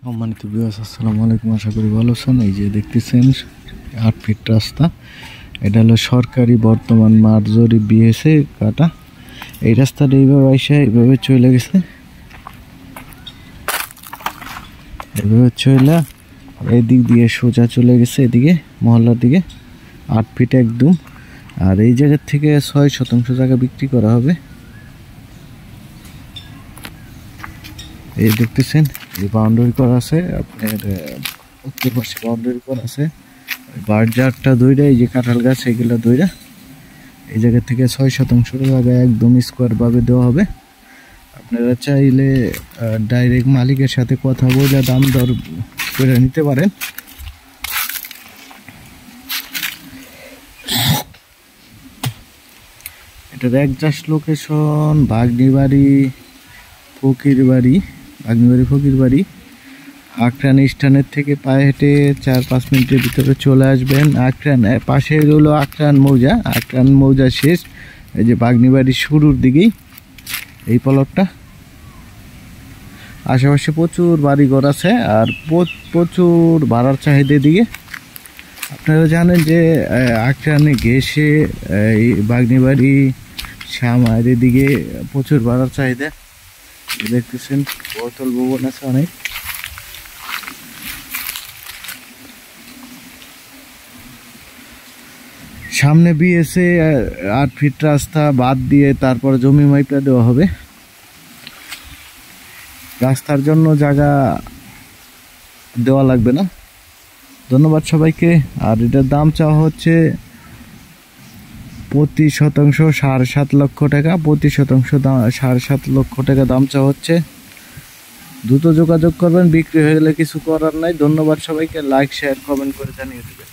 সম্মানিত ভিউয়ার্স, আসসালামু আলাইকুম। আশা করি ভালো আছেন। এই যে দেখতেছেন 8 ফিট রাস্তা, এটা হলো সরকারি বর্তমান মাঠ জরিপ বিএসএ কাটা। এই রাস্তাটা এইভাবে আইসা এইভাবে চলে গেছে, এইভাবে চলে এই দিক দিয়ে সোজা চলে গেছে এদিকে মহল্লার দিকে 8 ফিট একদম। আর এই জায়গার থেকে 6% জায়গা বিক্রি করা হবে। এই দেখতেছেন এই বাউন্ডারি করা আছে, আপনার উত্তর পাশে বাউন্ডারি করা আছে। বারজারটা দইরা এই যে কাঁঠাল গাছ এগুলো দইরা এই জায়গা থেকে 6% জায়গা একদম স্কোয়ার ভাবে দেওয়া হবে। আপনারা চাইলে ডাইরেক্ট মালিকের সাথে কথা বলে দাম দর করে নিতে পারেন। এটার একজাস্ট লোকেশন বাগনিবাড়ি ফকিরবাড়ি, ফকিরবাড়ি। আক্রান স্থানের থেকে পায়ে হেঁটে 4-5 মিনিটের ভিতরে চলে আসবেন। আক্রান পাশে হলো আক্রান মৌজা, আক্রান মৌজা শেষ এই যে বাগনিবাড়ির শুরুর দিকেই এই প্লটটা। আশেপাশে প্রচুর বাড়িঘর আছে আর প্রচুর ভাড়ার চাহিদা দিকে। আপনারা জানেন যে আক্রানে ঘেসে এই বাগনিবাড়ি শ্যামার এদিকে প্রচুর ভাড়ার চাহিদা। দেখতেছেন বহুতল ভবন আছে অনেক। সামনে বিএসএ 8 ফিট রাস্তা বাদ দিয়ে তারপর জমি মাইপা দেওয়া হবে। রাস্তার জন্য জায়গা দেওয়া লাগবে না। ধন্যবাদ সবাইকে। আর এটার দাম চাওয়া হচ্ছে প্রতি শতাংশ 7.5 লক্ষ টাকা, প্রতি শতাংশ 7.5 লক্ষ টাকা দাম চাওয়া হচ্ছে। দ্রুত যোগাযোগ করবেন, বিক্রি হয়ে গেলে কিছু করার নাই। ধন্যবাদ সবাইকে। লাইক শেয়ার কমেন্ট করে জানিয়ে দেবেন।